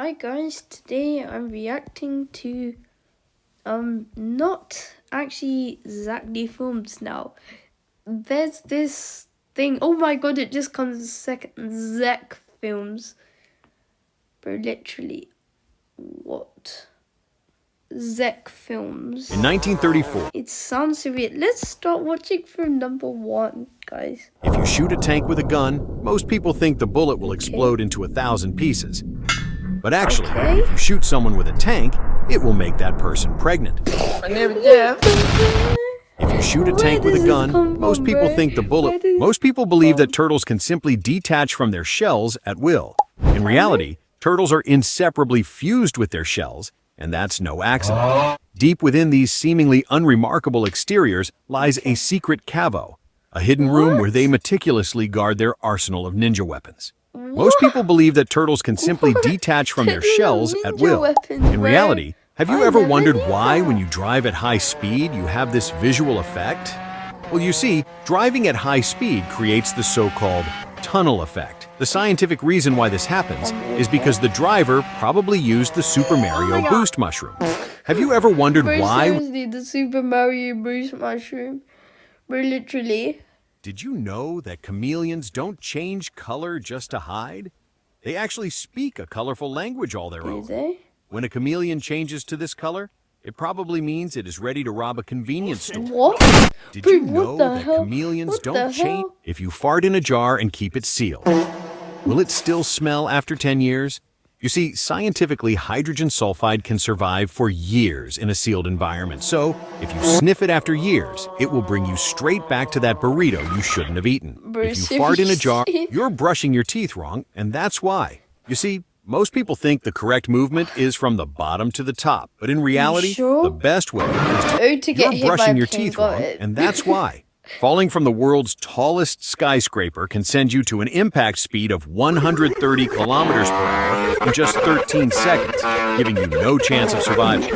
Hi guys, today I'm reacting to not actually exactly films now. There's this thing, oh my god, it just comes second, zeck films. Bro, literally, what? Zeck films. In 1934, It sounds so weird. Let's start watching from number 1, guys. if you shoot a tank with a gun, most people think the bullet will explode into 1,000 pieces. But actually, if you shoot someone with a tank, it will make that person pregnant. If you shoot a tank with a gun, most people think the bullet... Most people believe that turtles can simply detach from their shells at will. In reality, turtles are inseparably fused with their shells, and that's no accident. Deep within these seemingly unremarkable exteriors lies a secret cavo, a hidden room where they meticulously guard their arsenal of ninja weapons. Most people believe that turtles can simply detach from their shells at will. In reality, have you ever wondered why when you drive at high speed you have this visual effect? Well, you see, driving at high speed creates the so-called tunnel effect. The scientific reason why this happens is because the driver probably used the Super Mario Boost mushroom. Have you ever wondered why? Seriously, the Super Mario Boost mushroom. Bro, literally. Did you know that chameleons don't change color just to hide? They actually speak a colorful language all their own. Do they? When a chameleon changes to this color, it probably means it is ready to rob a convenience store. What? Did Bro, you know what the that hell? chameleons What the don't change? hell? If you fart in a jar and keep it sealed, will it still smell after 10 years? You see, scientifically, hydrogen sulfide can survive for years in a sealed environment. So, if you sniff it after years, it will bring you straight back to that burrito you shouldn't have eaten. Bro, If you fart in a jar, seriously? you're brushing your teeth wrong, and that's why. You see, most people think the correct movement is from the bottom to the top, but in reality, sure? the best way is To get you're hit by brushing a your plane, teeth got wrong, it. and that's why. Falling from the world's tallest skyscraper can send you to an impact speed of 130 kilometers per hour in just 13 seconds, giving you no chance of survival.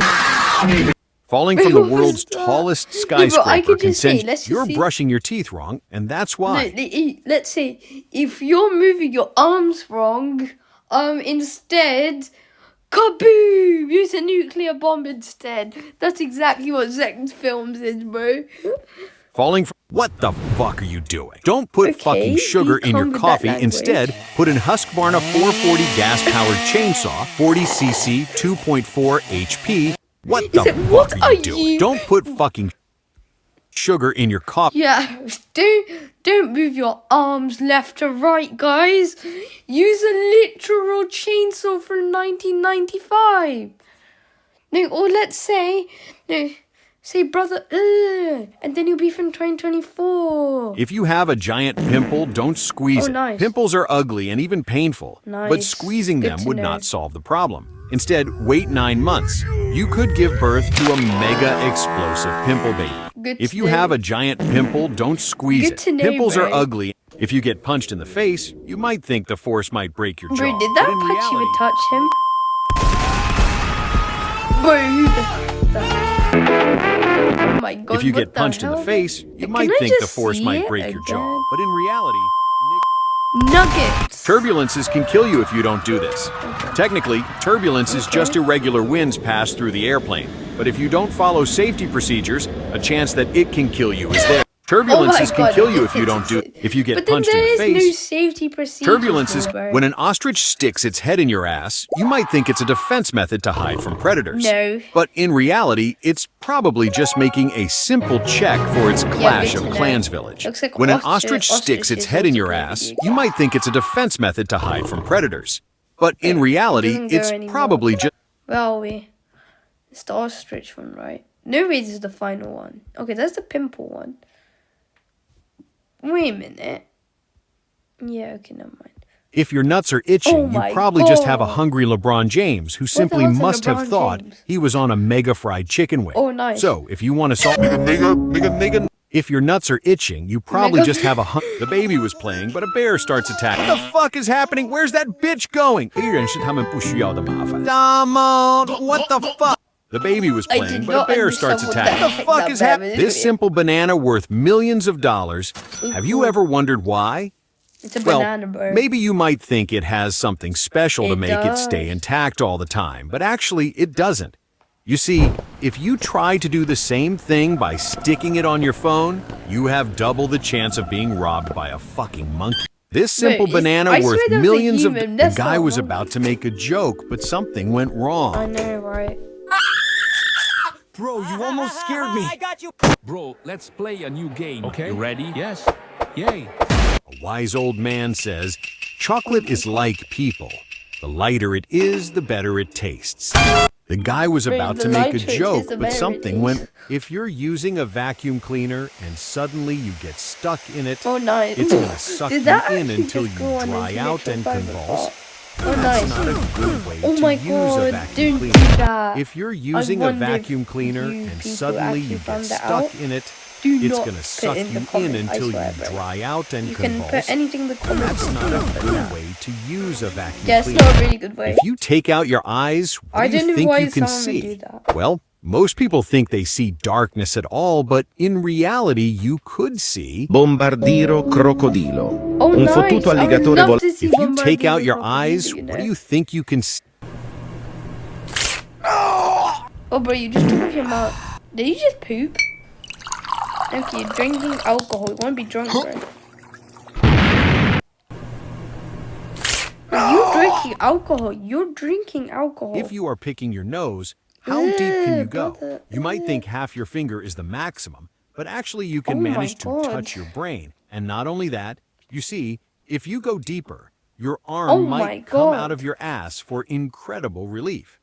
Falling from the What was world's that? tallest No, bro, I skyscraper could can just say, send let's just you're see. brushing your teeth wrong, and that's why. No, let's say if you're moving your arms wrong, instead, kaboom! Use a nuclear bomb instead. That's exactly what Zeck films is, bro. Falling from... What the fuck are you doing? Don't put Okay, fucking sugar be in your calm with that coffee. language. Instead, put in Husqvarna 440 gas-powered chainsaw, 40cc, 2.4 HP. What the said, fuck "What are you are doing? you-" Don't put fucking sugar in your coffee. Yeah, don't move your arms left to right, guys. Use a literal chainsaw from 1995. No, or let's say, no, say brother, and then you'll be from 2024. If you have a giant pimple, don't squeeze Oh, it. nice. Pimples are ugly and even painful, but Nice. squeezing Good them to would know. not solve the problem. Instead, wait 9 months. You could give birth to a mega explosive pimple baby. Good If to you know. have a giant pimple, don't squeeze Good it. to know, Pimples are bro. ugly. If you get punched in the face, you might think the force might break your jaw. Bro, did but that in punch you reality, would touch him? Bro, who the... Oh my god, if you what get punched the in the hell? face, you Can might I think the just force see might it break your jaw. again? But in reality, Nuggets. turbulences can kill you if you don't do this. Technically, turbulence is just irregular winds pass through the airplane. But if you don't follow safety procedures, a chance that it can kill you is there. Turbulences can kill you if you don't do if you get punched in the But then there is no face. safety procedures. Turbulences, bro. when an ostrich sticks its head in your ass, you might think it's a defense method to hide from predators. No. But in reality, it's probably just making a simple check for its clash good of to know. Clans Village. Looks like When an ostrich ostrich sticks its is head in also your playing ass, video you might think it's a defense method to hide from predators. But in reality, doesn't go it's anymore. probably just... Well, it's the ostrich one, right? No, wait, this is the final one. Okay, that's the pimple one. Wait a minute. Yeah, okay, never mind. If your nuts are itching, Oh you my probably just have a God. hungry LeBron James who simply hell's a must have LeBron thought James? he was on a mega fried chicken wing. Oh, nice. So, if you want to solve... If your nuts are itching, you probably Mega- just have a The baby was playing, but a bear starts attacking. What the fuck is happening? Where's that bitch going? 黑人是他们不需要的麻烦. What the fuck? The baby was I playing, did but a not bear understand starts what attacking. the What the heck fuck that is bear happening? was This doing. simple banana worth millions of dollars. Have you ever wondered why? It's a Well, banana, bro. maybe you might think it has something special to It make it stay does. intact all the time, but actually it doesn't. You see, if you try to do the same thing by sticking it on your phone, you have double the chance of being robbed by a fucking monkey. This simple banana I swear worth that was a millions of... human. The That's guy not was monkey. about to make a joke, but something went wrong. I know, right? Bro, you almost scared me. I got you. Bro, let's play a new game. Okay. You ready? Yes. Yay. A wise old man says, chocolate is like people. The lighter it is, the better it tastes. The guy was about to make a joke, but something went... If you're using a vacuum cleaner and suddenly you get stuck in it, Oh, nice. it's going to suck Did you that in actually until you just go on dry his out and literal private convulse. part? Oh, That's nice. not a good way Oh to my use a god, vacuum don't do cleaner. that. If you're using a wonder if vacuum cleaner you and people suddenly you actually get found that stuck out. in it, Do it's not going to put suck in the you in comments, I until swear, you bro. dry out and You can convulse. put anything in the comments. That's not a good way to use a vacuum Yeah, it's cleaner. not a really good way. If you take out your eyes, I what do don't you know think why you can someone would do see? that. Well, most people think they see darkness at all, but in reality, you could see... Bombardiro crocodilo. Oh, Un nice. fottuto I would alligatore love vol- to see If you take Bombardiro out your crocodile, eyes, you what know. do you think you can see? Oh, bro, you just took off your mouth. Did you just poop? Okay, you're drinking alcohol. You won't be drunk, bro. You're drinking alcohol. You're drinking alcohol. If you are picking your nose, how deep can you go? brother. You might think half your finger is the maximum, but actually you can Oh my manage to God. touch your brain. And not only that, you see, if you go deeper, your arm Oh my might come God. out of your ass for incredible relief.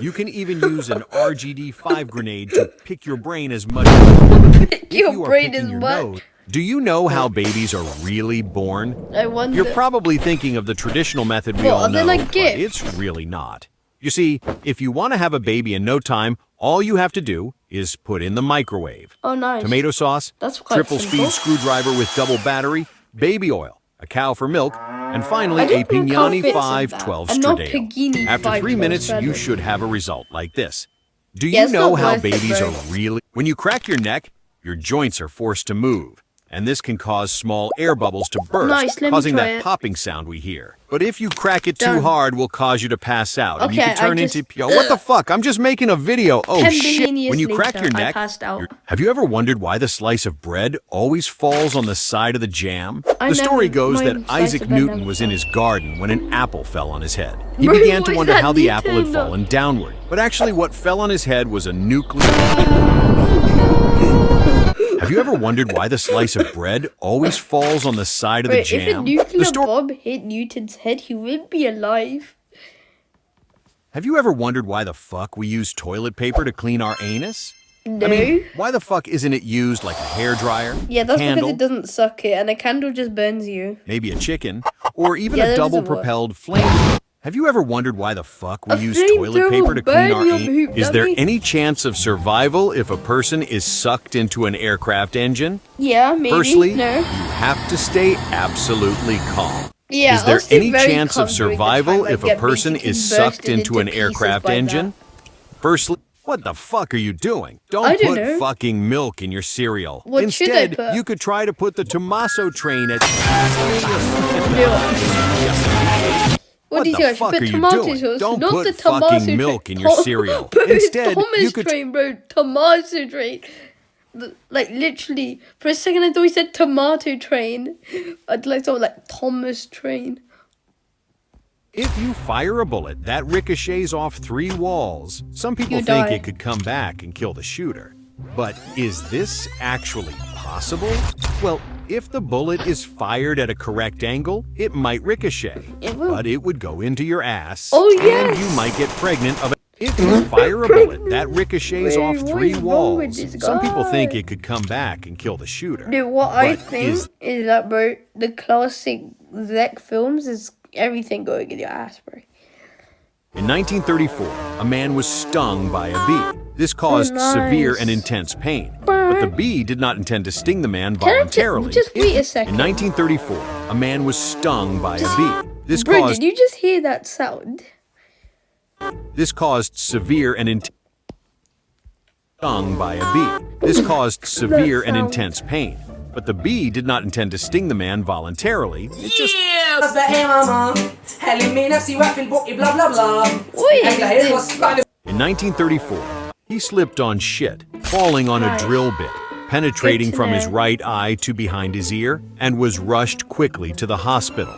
You can even use an RGD-5 grenade to pick your brain as much as If your you are brain picking is your what? nose. Do you know how babies are really born? I wonder. You're probably thinking of the traditional method we Well, all then know, I but get- it's really not. You see, if you want to have a baby in no time, all you have to do is put in the microwave. Oh, nice. Tomato sauce, That's quite triple simple. speed screwdriver with double battery, baby oil, a cow for milk, and finally I a didn't know cow Pignani fits in 512 that, and not Stradale. Pigini After 3 512 minutes, you Stradale. should have a result like this. Do Yeah, you it's know not how worth it, babies bro. are really... When you crack your neck, your joints are forced to move, and this can cause small air bubbles to burst, Nice, let me causing try that it. popping sound we hear. But if you crack it too Done. hard, will cause you to pass out, and you Okay, can turn I just- into... Yo, what the fuck? I'm just making a video. Oh, 10 shit. billion years When you crack later, your I neck... passed out. Have you ever wondered why the slice of bread always falls on the side of the jam? The story never- goes my that slice Isaac of bread Newton never was in fell. his garden when an apple fell on his head. He Bro, began to why wonder is that how the apple had Nintendo? fallen downward. But actually what fell on his head was a nuclear... Have you ever wondered why the slice of bread always falls on the side of the Wait, if a jam? nuclear bomb hit Newton's head, he wouldn't be alive. Have you ever wondered why the fuck we use toilet paper to clean our anus? No. I mean, why the fuck isn't it used like a hairdryer, Yeah, that's candle, because it doesn't suck it, and a candle just burns you. maybe a chicken, or even Yeah, a that doesn't work. double-propelled flame? Have you ever wondered why the fuck we A use toilet flamethrower paper to clean burn our your anus? poop, Is there dummy. any chance of survival if a person is sucked into an aircraft engine? Yeah, maybe. Firstly, no. you have to stay absolutely calm. Yeah, Is there I'll stay any very chance calm of during the survival time I if a get person basically is sucked bursted into an pieces aircraft by engine? Firstly, what the fuck are you doing? I Don't don't put know. fucking milk in your cereal. What should I Instead, put? you could try to put the Tommaso train at... What do you the think? I should fuck put are you tomato doing? sauce, Don't not put the tomato fucking train. milk in your cereal. Bro, Instead, Thomas you could- train, bro. Tomato train. Like literally, for a second I thought he said tomato train. I'd like something like Thomas train. If you fire a bullet that ricochets off 3 walls, some people You think die. it could come back and kill the shooter. But is this actually possible? Well, if the bullet is fired at a correct angle, it might ricochet. It will. But it would go into your ass. Oh, And yes. you might get pregnant of it. If you fire a bullet that ricochets Wait, off what 3 is wrong with walls, this some people think guy? it could come back and kill the shooter. Dude, what I But think is- is that, bro, the classic Zeck films is everything going in your ass, bro. In 1934, a man was stung by a bee. This caused nice. severe and intense pain. But the bee did not intend to sting the man Can I voluntarily. just wait a second? In 1934, a man was stung by a bee. This Bro, caused did you just hear that sound? severe and stung by a bee. This caused severe and sound. intense pain. But the bee did not intend to sting the man voluntarily. It just In 1934, he slipped on shit, falling on a drill bit, penetrating from his right eye to behind his ear, and was rushed quickly to the hospital.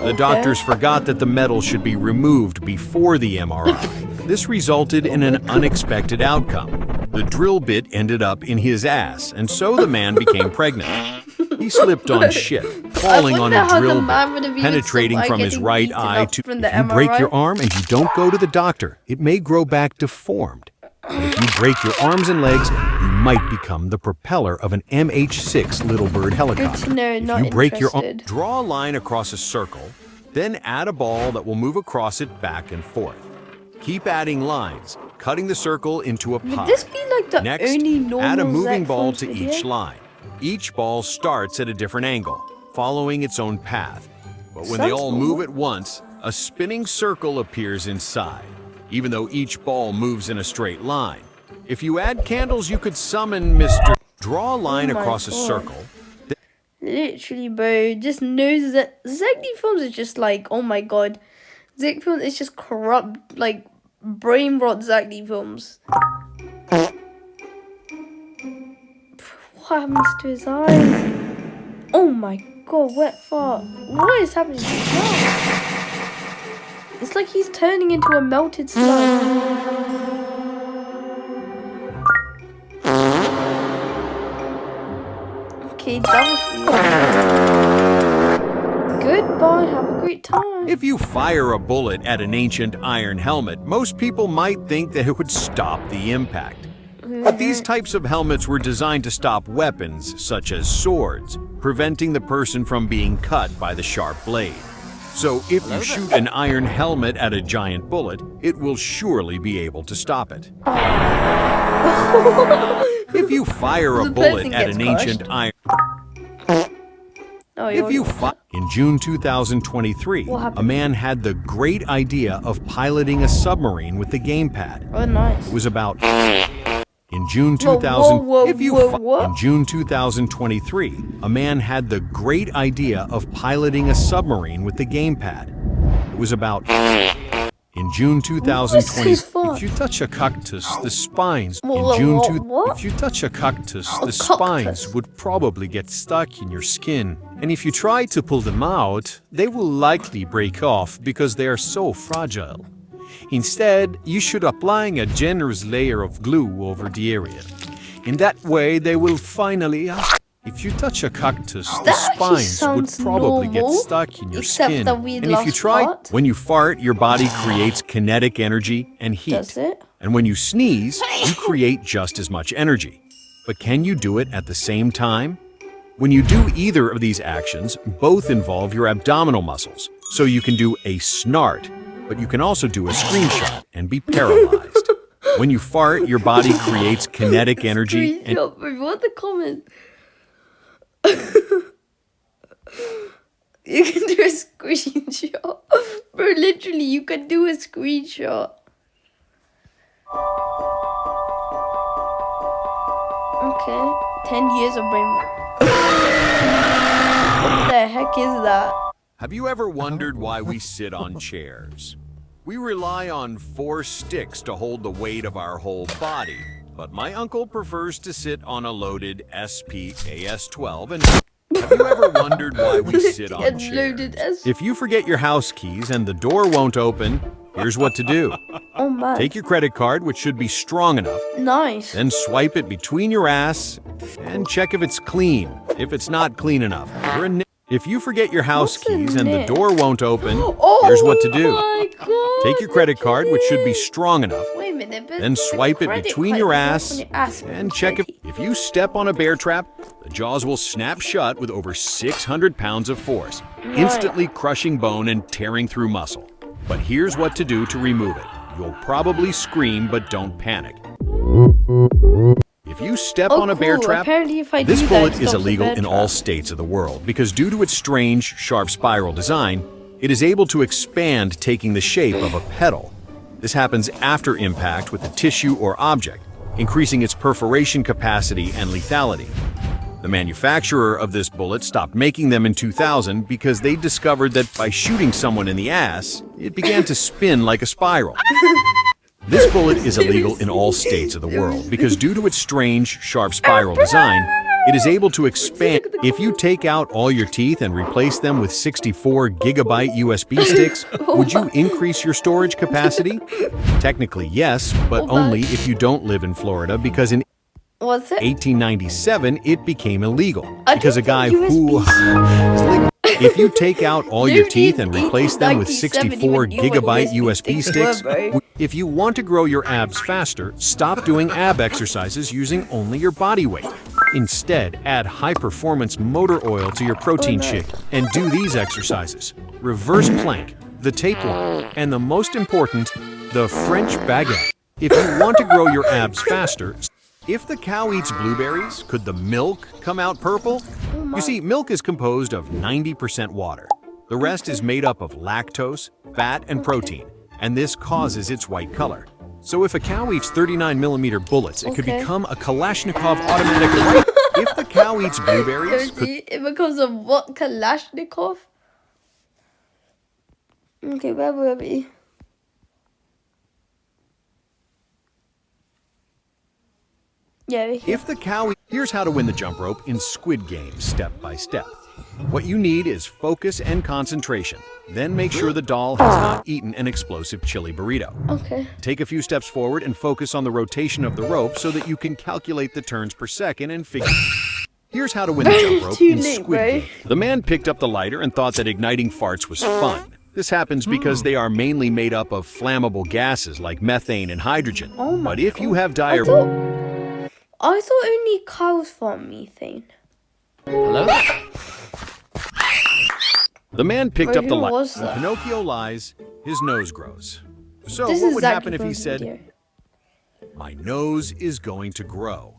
The doctors forgot that the metal should be removed before the MRI. This resulted in an unexpected outcome. The drill bit ended up in his ass, and so the man became pregnant. He slipped on shit, falling on a drill bit, penetrating from his right eye to... If you break your arm and you don't go to the doctor, it may grow back deformed. But if you break your arms and legs, you might become the propeller of an MH-6 Little Bird helicopter. Good to know, not If you break your arm, interested. draw a line across a circle, then add a ball that will move across it back and forth. Keep adding lines, cutting the circle into a pie. Would this be like the Next, only normal add a moving Zeck ball Films to video? each line. Each ball starts at a different angle, following its own path. But when they Sounds all normal. move at once, a spinning circle appears inside, even though each ball moves in a straight line. If you add candles, you could summon Mr. Draw a line my across a God. circle. Literally, bro, just knows that Zeck Films is just like, oh my god. Zeck Films is just corrupt, like, brain rot Zeck Films. What happens to his eyes? Oh my god, wet fart. What is happening to his mouth? It's like he's turning into a melted slug. Okay, that was weird. Goodbye, have a great time. If you fire a bullet at an ancient iron helmet, most people might think that it would stop the impact. But these types of helmets were designed to stop weapons, such as swords, preventing the person from being cut by the sharp blade. So if you shoot an iron helmet at a giant bullet, it will surely be able to stop it. If you fire a The bullet person at gets an ancient iron... Oh, If you In June 2023, What happened? a man had the great idea of piloting a submarine with the gamepad. Oh, nice. It was about in June Whoa, 2000 whoa, if you whoa, what? in June 2023, a man had the great idea of piloting a submarine with the gamepad. It was about in June 2020. his fault? If you touch a cactus, the spines Whoa, in June whoa, 2 what? If you touch a cactus, A the spines cactus. would probably get stuck in your skin. And if you try to pull them out, they will likely break off because they are so fragile. Instead, you should applying a generous layer of glue over the area. In that way, they will finally... If you touch a cactus, the That actually spines would sounds probably get normal, stuck in your except skin. the weird And if you last try... part. When you fart, your body creates kinetic energy and heat. Does it? And when you sneeze, you create just as much energy. But can you do it at the same time? When you do either of these actions, both involve your abdominal muscles. So you can do a snart, but you can also do a screenshot and be paralyzed. When you fart, your body creates kinetic energy and Screenshot, bro, what the comment? You can do a screenshot. Bro, literally, you can do a screenshot. Okay. 10 years of brain. What the heck is that? Have you ever wondered why we sit on chairs? We rely on 4 sticks to hold the weight of our whole body, but my uncle prefers to sit on a loaded SPAS-12 and... Have you ever wondered why we sit on And chairs? loaded as. If you forget your house keys and the door won't open, here's what to do. Oh man. Take your credit card, which should be strong enough, Nice. then swipe it between your ass and check if it's clean. If it's not clean enough, you're a nit. If you forget your house What's a keys and the nit? door won't open, Oh here's what to do. my God, Take your credit card, which should be strong enough, Wait a minute. But then swipe it credit between card your is not ass on your ass, and check if you step on a bear trap, the jaws will snap shut with over 600 pounds of force, instantly crushing bone and tearing through muscle. But here's what to do to remove it. You'll probably scream, but don't panic. If you step on a bear cool. trap, Apparently if I this do bullet that, it is stops the illegal bear in all trap. states of the world because due to its strange, sharp spiral design, it is able to expand, taking the shape of a petal. This happens after impact with a tissue or object, increasing its perforation capacity and lethality. The manufacturer of this bullet stopped making them in 2000 because they discovered that by shooting someone in the ass, it began to spin like a spiral. This bullet is illegal in all states of the world because due to its strange, sharp spiral design, it is able to expand. If you take out all your teeth and replace them with 64 gigabyte USB sticks, would you increase your storage capacity? Technically, yes, but only if you don't live in Florida because in What's it? 1897, it became illegal I because a don't guy think who... USB If you take out all your teeth and Dude, replace them with 1897 64 even knew what gigabyte USB USB sticks sticks, were, bro. if you want to grow your abs faster, stop doing ab exercises using only your body weight. Instead, add high-performance motor oil to your protein shake and do these exercises. Reverse plank, the tapeworm, and the most important, the French baguette. If you want to grow your abs faster, if the cow eats blueberries, could the milk come out purple? You see, milk is composed of 90% water. The rest is made up of lactose, fat, and protein, and this causes its white color. So if a cow eats 39mm bullets, it could become a Kalashnikov automatic rifle. If the cow eats blueberries, It becomes a what? Kalashnikov? Okay, where were we? Yeah, we if the cow... Here's how to win the jump rope in Squid Game step by step. What you need is focus and concentration. Then make sure the doll has not eaten an explosive chili burrito. Okay. Take a few steps forward and focus on the rotation of the rope so that you can calculate the turns per second and figure... Here's how to win the jump rope Too in late, Squid bro. Game. The man picked up the lighter and thought that igniting farts was fun. This happens because they are mainly made up of flammable gases like methane and hydrogen. Oh my But if you have I diarrhea... thought only cows farm methane. The man picked up the who lighter. was When that? Pinocchio lies, his nose grows. So This what is would Zack happen if he Efron's said, video. "My nose is going to grow"?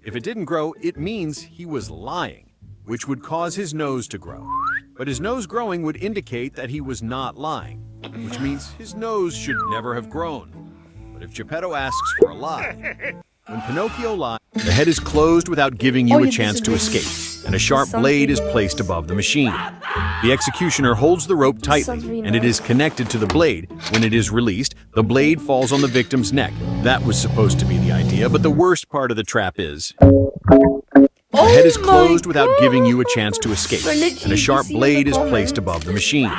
If it didn't grow, it means he was lying, which would cause his nose to grow. But his nose growing would indicate that he was not lying, which means his nose should never have grown. But if Geppetto asks for a lie, when Pinocchio lies, the head is closed without giving you Oh, a yeah, chance this to is really- escape, and a sharp blade is placed above the machine. The executioner holds the rope sounds tightly, really and it is nice. connected to the blade. When it is released, the blade falls on the victim's neck. That was supposed to be the idea, but the worst part of the trap is... The head is closed without giving you a chance to escape, But literally, and a sharp you see in blade the is placed comments. above the machine.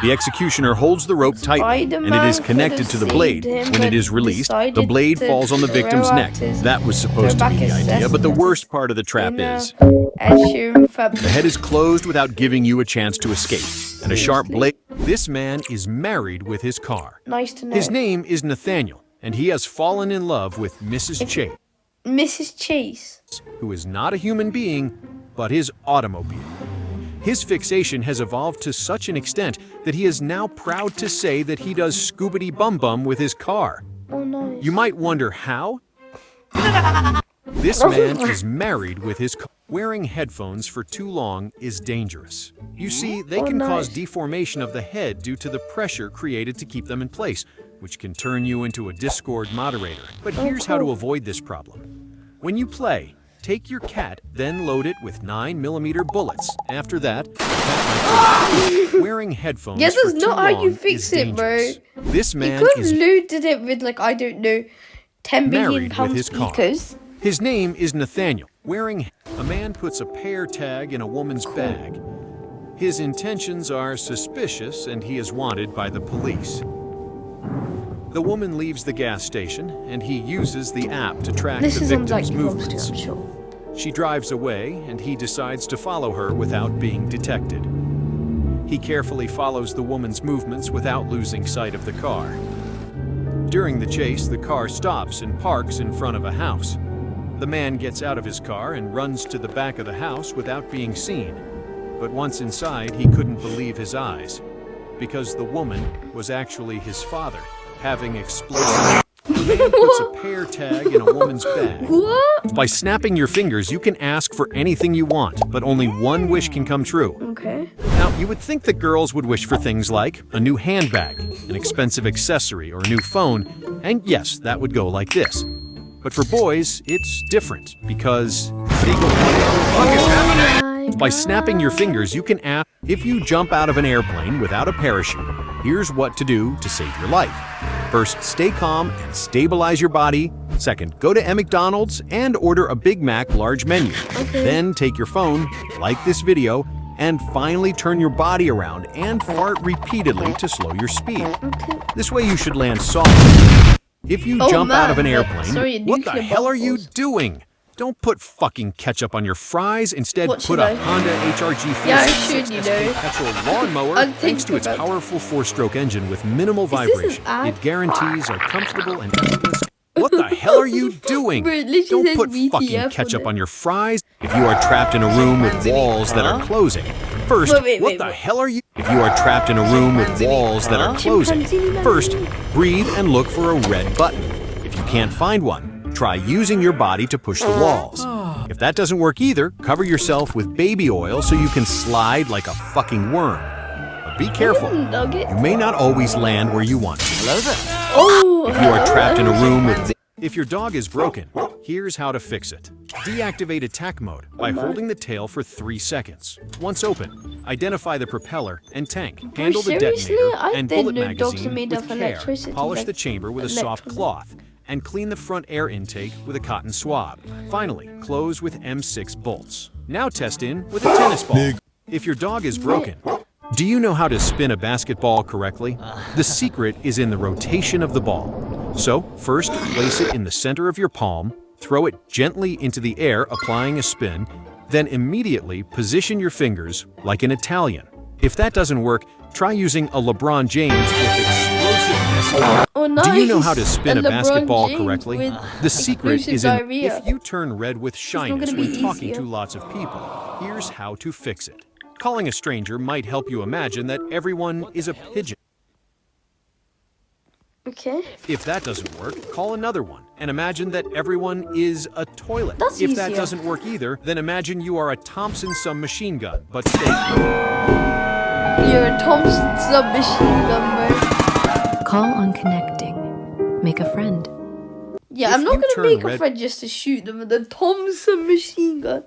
The executioner holds the rope tightly, and it is Spider-Man connected could've to the blade. saved him, When it but is released, the decided blade to falls on the victim's throw neck. out his That was supposed to be the throwback idea, but the assessment worst part of the trap is... The head is closed without giving you a chance to escape, and a sharp blade... This man is married with his car. Nice to know. His name is Nathaniel, and he has fallen in love with Mrs. Chase, Mrs. Chase. who is not a human being, but his automobile. His fixation has evolved to such an extent that he is now proud to say that he does scoobity-bum-bum with his car. Oh no. You might wonder how? This man is married with his car. Wearing headphones for too long is dangerous. You see, they can cause deformation of the head due to the pressure created to keep them in place, which can turn you into a Discord moderator. But here's how to avoid this problem. When you play, take your cat, then load it with 9mm bullets. After that, the cat might wearing headphones Yes, for that's too not how you long fix is it, bro. dangerous. This You man could have is loaded it with, like, I don't know, 10 billion married with pound his car. speakers. His name is Nathaniel. A man puts a pear tag in a woman's bag. His intentions are suspicious and he is wanted by the police. The woman leaves the gas station and he uses the app to track This the is on Zack victim's Efron's too, movements. I'm sure. She drives away and he decides to follow her without being detected. He carefully follows the woman's movements without losing sight of the car. During the chase, the car stops and parks in front of a house. The man gets out of his car and runs to the back of the house without being seen. But once inside, he couldn't believe his eyes, because the woman was actually his father, having explosive... The man puts a pear tag in a woman's bag. What? By snapping your fingers, you can ask for anything you want, but only one wish can come true. Okay. Now, you would think that girls would wish for things like a new handbag, an expensive accessory, or a new phone, and yes, that would go like this. But for boys, it's different, because By snapping your fingers, you can ask if you jump out of an airplane without a parachute. Here's what to do to save your life. First, stay calm and stabilize your body. Second, go to McDonald's and order a Big Mac large menu. Then take your phone, like this video, and finally turn your body around and fart repeatedly to slow your speed. This way you should land softly. If you jump out of an airplane, what the hell are you doing? Don't put fucking ketchup on your fries. Instead, put a Honda HRG 466 petrol lawnmower. Thanks to its powerful 4-stroke engine with minimal vibration, it guarantees a comfortable and effortless. What the hell are you doing? Don't put fucking ketchup on your fries. If you are trapped in a room with walls that are closing. First, what the hell are you? If you are trapped in a room with walls that are closing. First, breathe and look for a red button. If you can't find one, try using your body to push the walls. If that doesn't work either, cover yourself with baby oil so you can slide like a fucking worm. But be careful. You may not always land where you want to. Hello there. If you are trapped in a room with... If your dog is broken, here's how to fix it. Deactivate attack mode by holding the tail for 3 seconds. Once open, identify the propeller and tank. Handle the detonator and bullet magazine with care. Polish the chamber with a soft cloth and clean the front air intake with a cotton swab. Finally, close with M6 bolts. Now test in with a tennis ball. If your dog is broken, do you know how to spin a basketball correctly? The secret is in the rotation of the ball. So, first place it in the center of your palm, throw it gently into the air, applying a spin, then immediately position your fingers like an Italian. If that doesn't work, try using a LeBron James with explosiveness. Do you know how to spin a basketball correctly? The secret is in if you turn red with shyness when talking to lots of people. Here's how to fix it. Calling a stranger might help you imagine that everyone is a pigeon. Okay. If that doesn't work, call another one and imagine that everyone is a toilet. That's if easier. that doesn't work either, then imagine you are a Thompson submachine gun, but stay. You're a Thompson submachine gun, bro. Call on connecting. Make a friend. Yeah, I'm not gonna make a friend just to shoot them with a Thompson machine gun.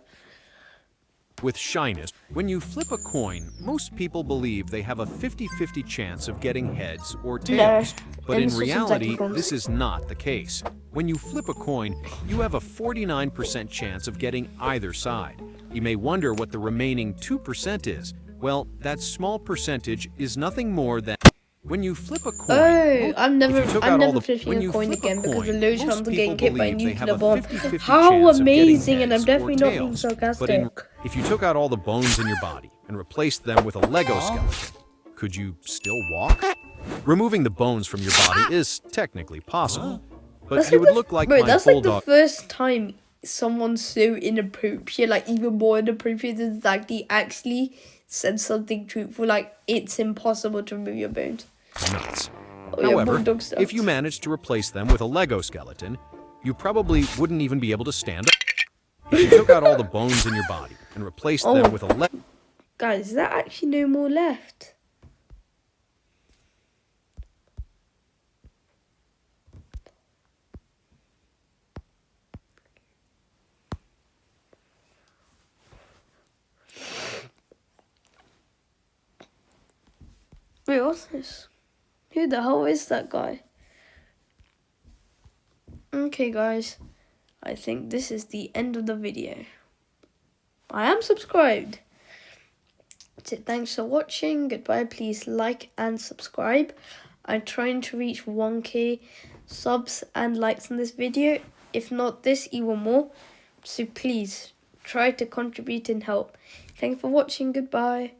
With shyness, when you flip a coin, most people believe they have a 50-50 chance of getting heads or tails. But in reality, this is not the case. When you flip a coin, you have a 49% chance of getting either side. You may wonder what the remaining 2% is. Well, that small percentage is nothing more than... When you flip a coin, I'm never flipping a coin again because the low chance of getting hit by a nuclear bomb. How amazing, and I'm definitely not being sarcastic. If you took out all the bones in your body and replaced them with a Lego skeleton, could you still walk? Removing the bones from your body is technically possible, but you would look like my that's bulldog. Like the first time someone's so inappropriate, like even more inappropriate than that they actually said something truthful, like it's impossible to remove your bones. Nuts. However, if you managed to replace them with a Lego skeleton, you probably wouldn't even be able to stand up. If you took out all the bones in your body and replaced them with a Lego... Guys, is there actually no more left? Wait, what's this? Who the hell is that guy? Okay, guys. I think this is the end of the video. I am subscribed. So thanks for watching. Goodbye. Please like and subscribe. I'm trying to reach 1k subs and likes on this video. If not this, even more. So please try to contribute and help. Thanks for watching. Goodbye.